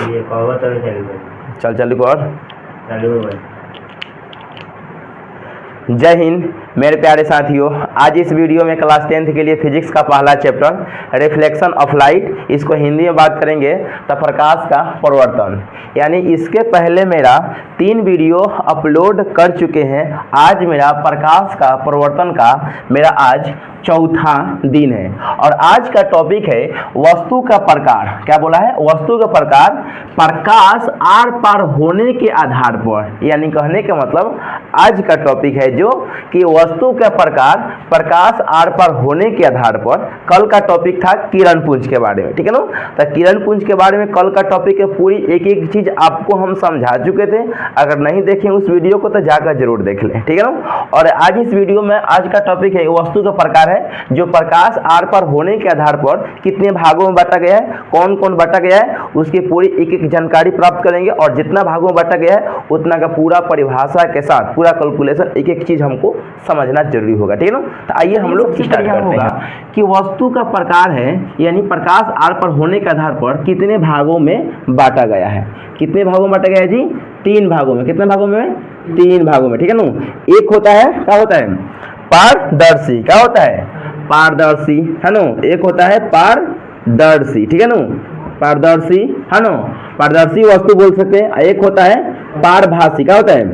ये पावर तो चल चल चल और चालू है। जय हिंद मेरे प्यारे साथियों। आज इस वीडियो में क्लास 10th के लिए फिजिक्स का पहला चैप्टर रिफ्लेक्शन ऑफ लाइट, इसको हिंदी में बात करेंगे तो प्रकाश का प्रवर्तन। यानी इसके पहले मेरा 3 वीडियो अपलोड कर चुके हैं। आज मेरा प्रकाश का प्रवर्तन का मेरा आज चौथा दिन है और आज का टॉपिक है वस्तु का प्रकार। क्या बोला है? वस्तु का प्रकार, प्रकाश आर पार होने के आधार पर। यानी कहने का मतलब आज का टॉपिक है जो कि वस्तु का प्रकार प्रकाश आर पार होने के आधार पर। कल का टॉपिक था किरण पुंज के बारे में, ठीक है ना। तो किरण पुंज के बारे में कल का टॉपिक है, पूरी एक एक चीज आपको हम समझा चुके थे। अगर नहीं देखें उस वीडियो को तो जाकर जरूर देख लें, ठीक है ना। और आज इस वीडियो में आज का टॉपिक है वस्तु का प्रकार है जो प्रकाश आर पार होने के आधार पर कितने भागों में बांटा गया है, कौन कौन बांटा गया है, उसकी पूरी एक एक जानकारी प्राप्त करेंगे। और जितना भागों में बांटा गया है उतना का पूरा परिभाषा के साथ पूरा कैलकुलेशन एक एक चीज हमको समझना जरूरी होगा, ठीक है ना। तो आइए हम लोग स्टार्ट करते हैं कि वस्तु का प्रकार है यानी प्रकाश आर पार होने के आधार पर कितने भागों में बांटा गया है। कितने भागों में बांटा गया है जी? 3 भागों में। कितने भागों में? 3 भागों में, ठीक है ना। एक होता है, क्या होता है? पारदर्शी। क्या होता है? पारदर्शी, है ना। एक होता है पारदर्शी, ठीक है ना। पारदर्शी, है ना। पारदर्शी वस्तु बोल सकते हैं। एक होता है पारभासी। क्या होता है?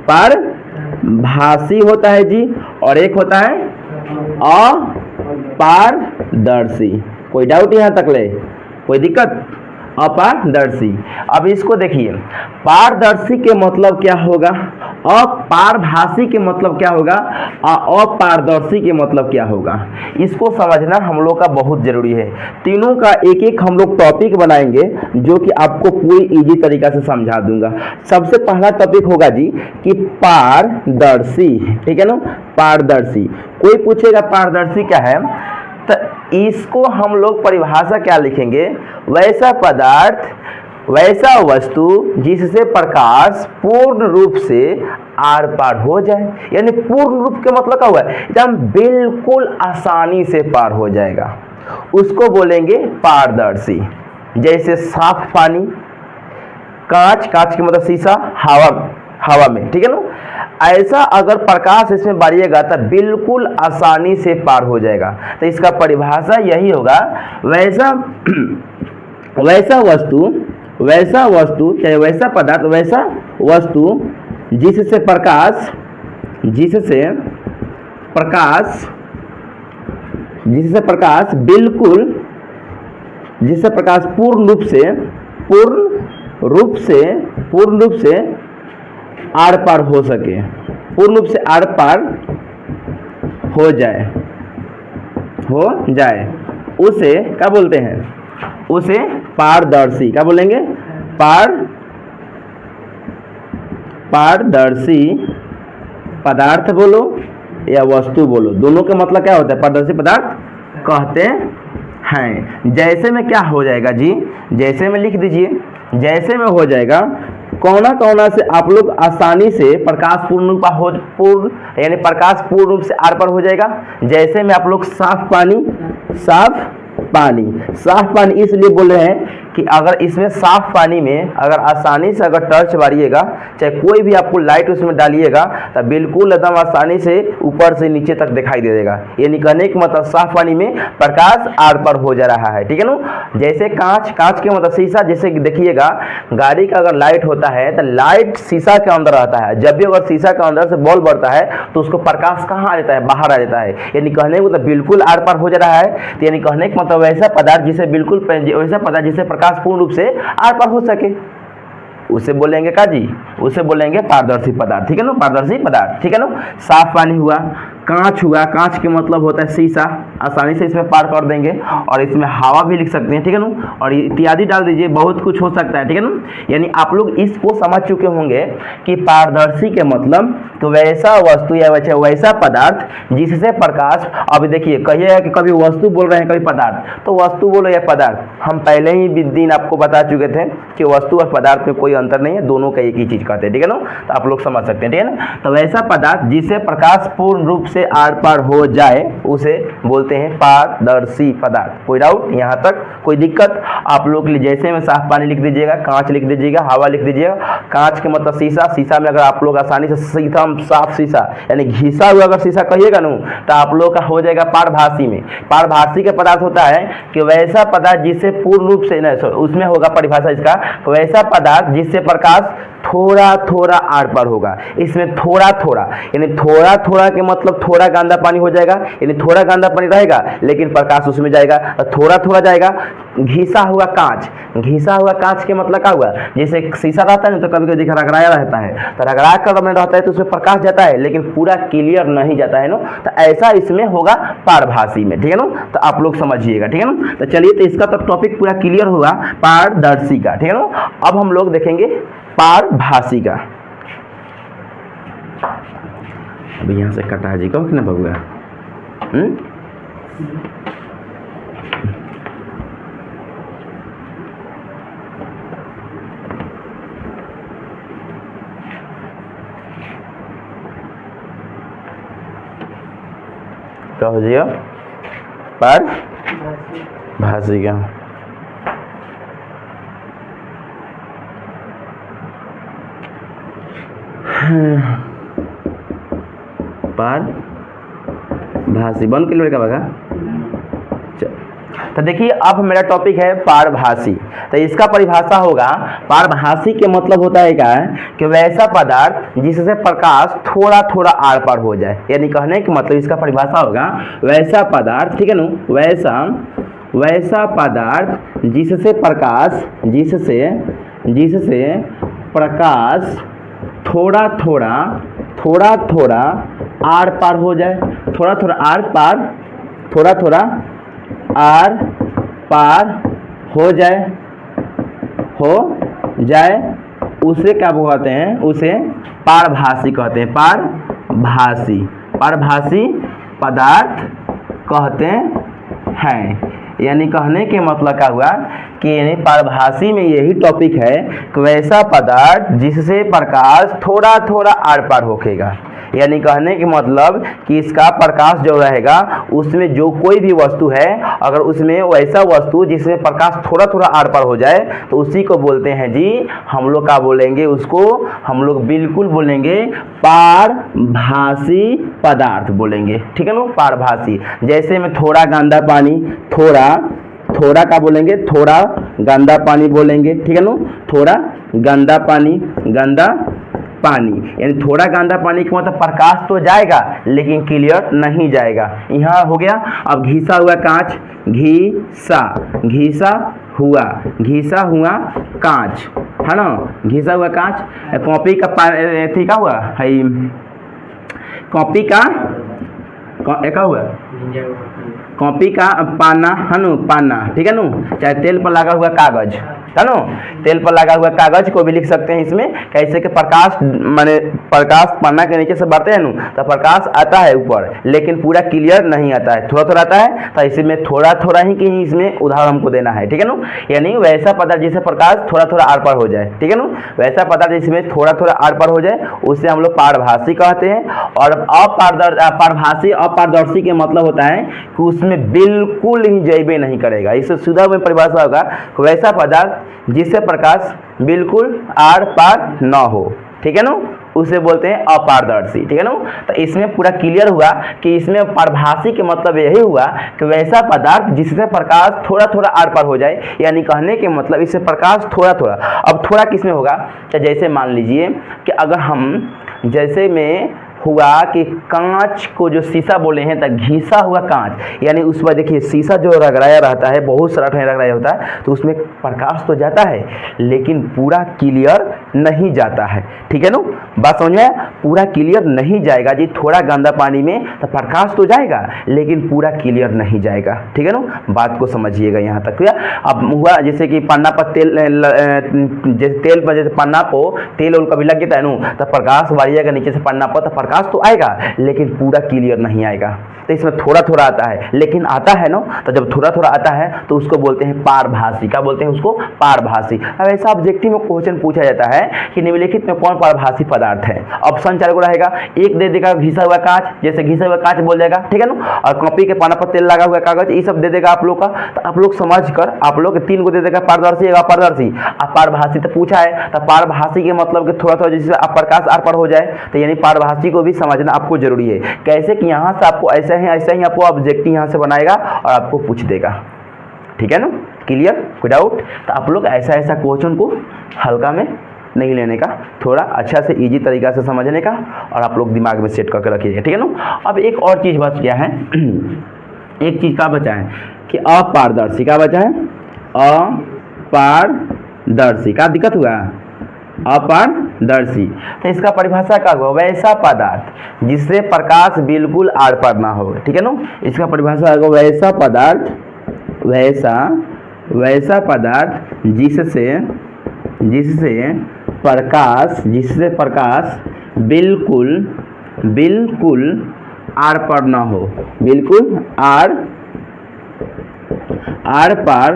पारभासी होता है जी। और एक होता है अपारदर्शी। कोई डाउट यहाँ तक ले? कोई दिक्कत? अपारदर्शी। अब इसको देखिए, पारदर्शी के मतलब क्या होगा, अपारभासी के मतलब क्या होगा, अपारदर्शी के मतलब क्या होगा, इसको समझना हम लोग का बहुत जरूरी है। तीनों का एक एक हम लोग टॉपिक बनाएंगे जो कि आपको पूरी इजी तरीका से समझा दूंगा। सबसे पहला टॉपिक होगा जी कि पारदर्शी, ठीक है ना। पारदर्शी, कोई पूछेगा पारदर्शी क्या है तो इसको हम लोग परिभाषा क्या लिखेंगे, वैसा पदार्थ वैसा वस्तु जिससे प्रकाश पूर्ण रूप से आर पार हो जाए। यानी पूर्ण रूप के मतलब क्या हुआ, एकदम बिल्कुल आसानी से पार हो जाएगा, उसको बोलेंगे पारदर्शी। जैसे साफ पानी, कांच, कांच के मतलब शीशा, हवा में, ठीक है ना। ऐसा अगर प्रकाश इसमें बारिएगा तो बिल्कुल आसानी से पार हो जाएगा। तो इसका परिभाषा यही होगा, वैसा वस्तु चाहे वैसा पदार्थ वैसा वस्तु जिससे प्रकाश पूर्ण रूप से आर पार हो सके, पूर्ण रूप से आर पार हो जाए, उसे क्या बोलते हैं? उसे पारदर्शी। क्या बोलेंगे? पारदर्शी पदार्थ बोलो या वस्तु बोलो, दोनों का मतलब क्या होता है? पारदर्शी पदार्थ कहते हैं। जैसे में क्या हो जाएगा जी, जैसे में लिख दीजिए, जैसे में हो जाएगा कौना से आप लोग आसानी से प्रकाश यानी प्रकाश पूर्ण रूप से आर पार हो जाएगा। जैसे में आप लोग साफ पानी इसलिए बोल रहे हैं कि अगर इसमें साफ पानी में अगर आसानी से अगर टर्च मारिएगा, चाहे कोई भी आपको लाइट उसमें डालिएगा तो बिल्कुल एकदम आसानी से ऊपर से नीचे तक दिखाई दे देगा। यानी कहने का मतलब साफ पानी में प्रकाश आर पार हो जा रहा है, ठीक है ना। जैसे कांच के मतलब शीशा, जैसे देखिएगा गाड़ी का अगर लाइट होता है तो लाइट शीशा के अंदर रहता है। जब भी अगर शीशा के अंदर से बॉल बढ़ता है तो उसको प्रकाश कहाँ आ जाता है? बाहर आ जाता है। यानी कहने का मतलब बिल्कुल आर पार हो जा रहा है। तो यानी कहने का मतलब वैसा पदार्थ जिसे प्रकाश पूर्ण रूप से आर पार हो सके, उसे बोलेंगे का जी? उसे बोलेंगे पारदर्शी पदार्थ, ठीक है ना। पारदर्शी पदार्थ, ठीक है ना। साफ पानी हुआ, कांच हुआ, कांच के मतलब होता है शीशा, आसानी से इसमें पार कर देंगे। और इसमें हवा भी लिख सकते हैं, ठीक है ना। और इत्यादि डाल दीजिए, बहुत कुछ हो सकता है, ठीक है ना। यानी आप लोग इसको समझ चुके होंगे कि पारदर्शी के मतलब तो वैसा वस्तु या वैसा पदार्थ जिससे प्रकाश, अभी देखिए कहिएगा कि कभी वस्तु बोल रहे हैं कभी पदार्थ, तो वस्तु बोलो या पदार्थ, हम पहले ही दिन आपको बता चुके थे कि वस्तु और पदार्थ में कोई अंतर नहीं है, दोनों का एक ही चीज कहते हैं, ठीक है ना। तो आप लोग समझ सकते हैं, ठीक है ना। तो वैसा पदार्थ जिससे प्रकाश पूर्ण रूप जिससे आर पार हो जाए उसे बोलते हैं पारदर्शी पदार्थ। कोई डाउट यहाँ तक, कोई दिक्कत? आप लोग के लिए जैसे में साफ पानी लिख दीजिएगा, कांच लिख दीजिएगा, हवा लिख दीजिएगा। कांच के मतलब शीशा, शीशा में अगर आप लोग आसानी से सीधा साफ शीशा यानी घिसा हुआ अगर शीशा कहिएगा ना तो आप लोग का हो जाएगा पारभासी में। पारभासी का पदार्थ होता है कि वैसा पदार्थ जिससे पूर्ण रूप से नहीं, उसमें होगा परिभाषा इसका, वैसा पदार्थ जिससे प्रकाश थोड़ा थोड़ा आर पार होगा। इसमें थोड़ा थोड़ा यानी थोड़ा थोड़ा के मतलब थोड़ा गंदा पानी हो जाएगा, यानी थोड़ा गंदा पानी रहेगा लेकिन प्रकाश उसमें जाएगा, थोड़ा थोड़ा जाएगा। घिसा हुआ कांच, घिसा हुआ कांच के मतलब क्या हुआ, जैसे शीशा रहता है ना तो कभी कभी रगड़ाया रहता है, तो रगड़ा कर में रहता है तो उसमें प्रकाश जाता है लेकिन पूरा क्लियर नहीं जाता है ना, तो ऐसा इसमें होगा पारभासी में। ठीक है ना, तो आप लोग समझिएगा। ठीक है ना, तो चलिए, तो इसका तो टॉपिक पूरा क्लियर हुआ पारदर्शी का। ठीक है ना, अब हम लोग देखेंगे पारभासी का। अभी यहाँ से कटा जी कहो कि ना बबुआ, कहो जी पारभासी का। पारभासी बन के लड़का बगा। तो देखिए, अब मेरा टॉपिक है पारभासी। तो इसका परिभाषा होगा, पारभासी के मतलब होता है क्या कि वैसा पदार्थ जिससे प्रकाश थोड़ा थोड़ा आर पार हो जाए, यानी कहने का मतलब इसका परिभाषा होगा वैसा पदार्थ, ठीक है ना, वैसा पदार्थ जिससे प्रकाश थोड़ा थोड़ा आर पार हो जाए, थोड़ा थोड़ा आर पार हो जाए उसे क्या कहते हैं, उसे पारभासी कहते हैं। पारभासी पदार्थ कहते हैं। यानी कहने के मतलब क्या हुआ कि पारभासी में यही टॉपिक है कि वैसा पदार्थ जिससे प्रकाश थोड़ा थोड़ा आर पार होखेगा। यानी कहने के मतलब कि इसका प्रकाश जो रहेगा उसमें जो कोई भी वस्तु है, अगर उसमें वैसा वस्तु जिसमें प्रकाश थोड़ा थोड़ा आर पार हो जाए तो उसी को बोलते हैं जी, हम लोग क्या बोलेंगे उसको, हम लोग बिल्कुल बोलेंगे पारभासी पदार्थ बोलेंगे। ठीक है ना, पारभासी। जैसे में थोड़ा गंदा पानी, थोड़ा क्या बोलेंगे, थोड़ा गंदा पानी बोलेंगे। ठीक है ना, थोड़ा गंदा पानी यानी थोड़ा गंदा पानी का मतलब प्रकाश तो जाएगा लेकिन क्लियर नहीं जाएगा। यहाँ हो गया। अब घिसा हुआ कांच, घिसा हुआ कांच है ना, घिसा हुआ कांच। कॉपी का ठीक हुआ है, कॉपी का एक हुआ कॉपी का पाना है ना, पाना। ठीक है ना, चाहे तेल पर लगा हुआ कागज है ना, तेल पर लगा हुआ कागज को भी लिख सकते हैं इसमें। कैसे कि प्रकाश माने प्रकाश पन्ना के नीचे से बढ़ते हैं ना तो प्रकाश आता है ऊपर लेकिन पूरा क्लियर नहीं आता है, थोड़ा थोड़ा आता है। तो इसमें थोड़ा थोड़ा ही कि इसमें उदाहरण हमको देना है। ठीक है ना, यानी वैसा पदार्थ जिससे प्रकाश थोड़ा थोड़ा आर पार हो जाए। ठीक है ना, वैसा पदार्थ जिसमें थोड़ा थोड़ा आर पार हो जाए उसे हम लोग पारभासी कहते हैं। और अपारदर्शी के मतलब होता है कि उसमें बिल्कुल ही जैबे नहीं करेगा। इससे सीधा में परिभाषा होगा वैसा पदार्थ जिससे प्रकाश बिल्कुल आर पार न हो। ठीक है ना, उसे बोलते हैं अपारदर्शी। ठीक है ना, तो इसमें पूरा क्लियर हुआ कि इसमें पारभासी के मतलब यही हुआ कि वैसा पदार्थ जिससे प्रकाश थोड़ा थोड़ा आर पार हो जाए। यानी कहने के मतलब इससे प्रकाश थोड़ा थोड़ा, अब थोड़ा किसमें होगा, तो जैसे मान लीजिए कि अगर हम जैसे में हुआ कि कांच को जो शीशा बोले हैं तो घिसा हुआ कांच, यानी उस पर देखिए शीशा जो रगड़ाया रहता है, बहुत सारा रगड़ाया होता है तो उसमें प्रकाश तो जाता है लेकिन पूरा क्लियर नहीं जाता है। ठीक है ना, बात समझ में, पूरा क्लियर नहीं जाएगा जी। थोड़ा गंदा पानी में तो प्रकाश तो जाएगा लेकिन पूरा क्लियर नहीं जाएगा। ठीक है ना, बात को समझिएगा यहाँ तक। अब हुआ जैसे कि पन्ना पर तेल, जैसे तेल पर जैसे पन्ना को तेल उल कभी लग जाता है ना तो प्रकाश बारिएगा नीचे से पन्ना पर, तो प्रकाश तो आएगा लेकिन पूरा क्लियर नहीं आएगा। तो इसमें थोड़ा थोड़ा आता है लेकिन आता है ना, तो जब थोड़ा थोड़ा आता है तो उसको बोलते हैं पारभासी। क्या बोलते हैं उसको, पारभासी। अब ऐसा ऑब्जेक्टिव में क्वेश्चन पूछा जाता है कि निम्नलिखित में कौन पारभासी पदार्थ है। ऑप्शन 4 को रहेगा, एक दे देगा घिसा हुआ कांच, जैसे घिसा हुआ कांच बोल देगा, ठीक है ना, और कॉपी के पाना पर तेल लगा हुआ कागज, ये सब दे देगा आप लोग का। तो आप लोग समझ कर आप लोग 3 को दे देगा, पारदर्शी एक अपारदर्शी। अपारभासी तो पूछा है, तो पारभासी के मतलब कि थोड़ा थोड़ा जिससे आप प्रकाश आर पार हो जाए, तो यानी पारभासी को भी समझना आपको जरूरी है। कैसे कि यहाँ से आपको ऐसे ही आपको ऑब्जेक्टिव यहाँ से बनाएगा और आपको पूछ देगा, ठीक है ना, क्लियर, कोई डाउट। तो आप लोग ऐसा क्वेश्चन को हल्का में नहीं लेने का, थोड़ा अच्छा से इजी तरीका से समझने का, और आप लोग दिमाग में सेट करके रखिएगा, ठीक है ना। अब एक और चीज़ बच गया है, एक चीज़ का बचा है कि अपारदर्शी का बचा है, अपारदर्शी का दिक्कत हुआ, अपारदर्शी। तो इसका परिभाषा क्या होगा, वैसा पदार्थ जिससे प्रकाश बिल्कुल आर पार ना हो, ठीक है ना। इसका परिभाषा होगा वैसा पदार्थ, वैसा पदार्थ जिससे प्रकाश बिल्कुल आर पार ना हो, बिल्कुल आर पार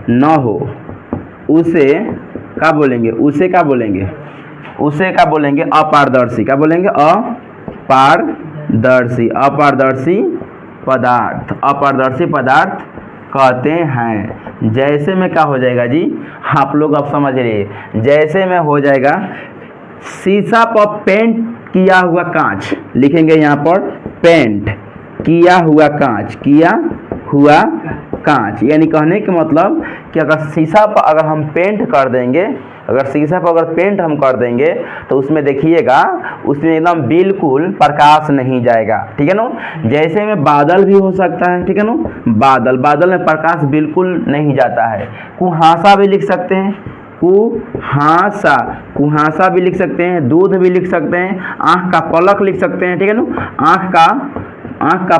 ना हो, उसे क्या बोलेंगे, उसे क्या बोलेंगे अपारदर्शी। क्या बोलेंगे, अपारदर्शी पदार्थ कहते हैं। जैसे में क्या हो जाएगा जी, आप लोग अब समझ रहे, जैसे में हो जाएगा शीशा पर पेंट किया हुआ कांच, लिखेंगे यहाँ पर पेंट किया हुआ कांच, यानी कहने का मतलब कि अगर शीशा पर अगर हम पेंट कर देंगे, हम कर देंगे तो उसमें देखिएगा, उसमें एकदम बिल्कुल प्रकाश नहीं जाएगा, ठीक है ना। जैसे में बादल भी हो सकता है, ठीक है ना, बादल में प्रकाश बिल्कुल नहीं जाता है। कुहासा भी लिख सकते हैं, कुहासा भी लिख सकते हैं, दूध भी लिख सकते हैं, आँख का पलक लिख सकते हैं, ठीक है ना, आँख का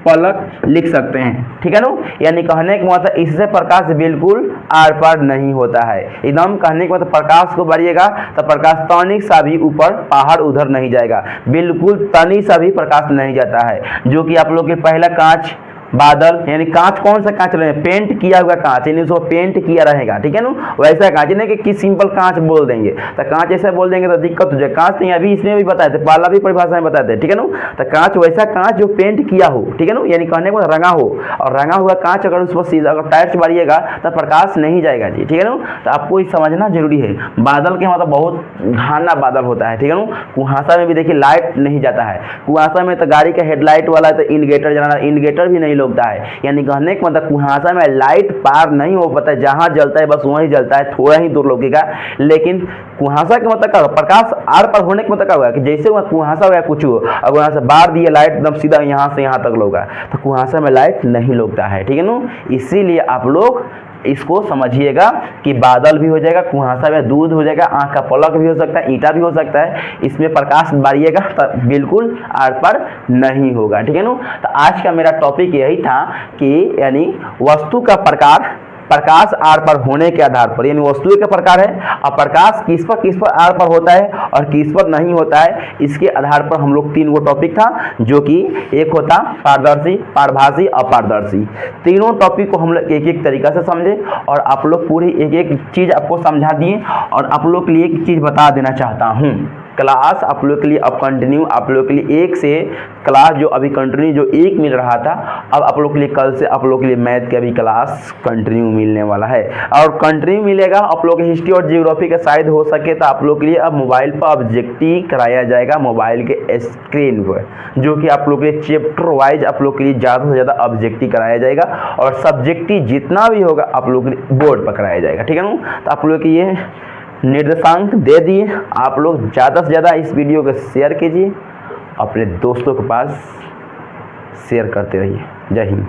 पलक लिख सकते हैं, ठीक है ना। यानी कहने का मतलब इससे प्रकाश बिल्कुल आर पार नहीं होता है। एकदम कहने का मतलब प्रकाश को बढ़िएगा तो प्रकाश तनिक सा भी ऊपर पहाड़ उधर नहीं जाएगा, बिल्कुल तनी सा भी प्रकाश नहीं जाता है। जो कि आप लोग के पहला कांच, बादल, यानी कांच कौन सा कांच रहे, पेंट किया हुआ कांच, यानी उसको पेंट किया रहेगा, ठीक है ना, वैसा कांच नहीं कि सिंपल कांच बोल देंगे। तो कांच ऐसा बोल देंगे तो दिक्कत हो जाए। कांच नहीं, अभी इसमें भी बताए थे, पहला भी परिभाषा में बताते हैं, ठीक है ना। तो कांच वैसा कांच जो पेंट किया हो, ठीक है ना, यानी कहने को रंगा हो, और रंगा हुआ कांच अगर उस पर सीधा अगर टायर से मारिएगा तो प्रकाश नहीं जाएगा जी, ठीक है ना। तो आपको ये समझना जरूरी है। बादल के मतलब बहुत घना बादल होता है, ठीक है ना। कुहासा में भी देखिए लाइट नहीं जाता है, कुहासा में तो गाड़ी का हेडलाइट वाला है तो इंडिकेटर जलाना, इंडिकेटर भी नहीं लगता है। यानी कहने का मतलब कुहासा में लाइट पार नहीं हो पाता है, जहां जलता है बस वहीं जलता है, थोड़ा ही दूर लगेगा। लेकिन कुहासा का मतलब क्या, प्रकाश आर पार होने का मतलब क्या हुआ कि जैसे वहाँ कुहासा हुआ कुछ हो, अब वहाँ से बाहर दिए लाइट एकदम सीधा यहाँ से यहाँ तक लोगा, तो कुहासा में लाइट नहीं लगता है, ठीक है ना। इसीलिए आप लोग इसको समझिएगा कि बादल भी हो जाएगा, कुहासा में दूध हो जाएगा, आँख का पलक भी हो सकता है, ईंटा भी हो सकता है, इसमें प्रकाश बारिएगा तो बिल्कुल आर पार नहीं होगा, ठीक है ना। तो आज का मेरा टॉपिक यही था कि यानी वस्तु का प्रकाश आर पार होने के आधार पर, यानी वस्तु के प्रकार है और प्रकाश किस पर आर पार होता है और किस पर नहीं होता है, इसके आधार पर हम लोग 3 वो टॉपिक था, जो कि एक होता पारदर्शी, पारभासी, अपारदर्शी। तीनों टॉपिक को हम लोग एक एक तरीका से समझे और आप लोग पूरी एक एक चीज़ आपको समझा दिए। और आप लोग के लिए एक चीज़ बता देना चाहता हूँ, क्लास आप लोग के लिए अब कंटिन्यू, आप लोग के लिए एक से क्लास जो अभी कंटिन्यू जो 1 मिल रहा था, अब आप लोग के लिए कल से आप लोग के लिए मैथ के अभी क्लास कंटिन्यू मिलने वाला है। और कंटिन्यू मिलेगा आप लोग हिस्ट्री और जियोग्राफी के शायद हो सके तो आप लोग के लिए अब मोबाइल पर ऑब्जेक्टिव कराया जाएगा, मोबाइल के स्क्रीन पर, जो कि आप लोग के लिए चैप्टर वाइज आप लोग के लिए ज़्यादा से ज़्यादा ऑब्जेक्टिव कराया जाएगा और सब्जेक्टिव जितना भी होगा आप लोग के लिए बोर्ड पर कराया जाएगा, ठीक है ना। तो आप लोग के ये निर्देशांक दे दिए, आप लोग ज़्यादा से ज़्यादा इस वीडियो को शेयर कीजिए, अपने दोस्तों के पास शेयर करते रहिए। जय हिंद।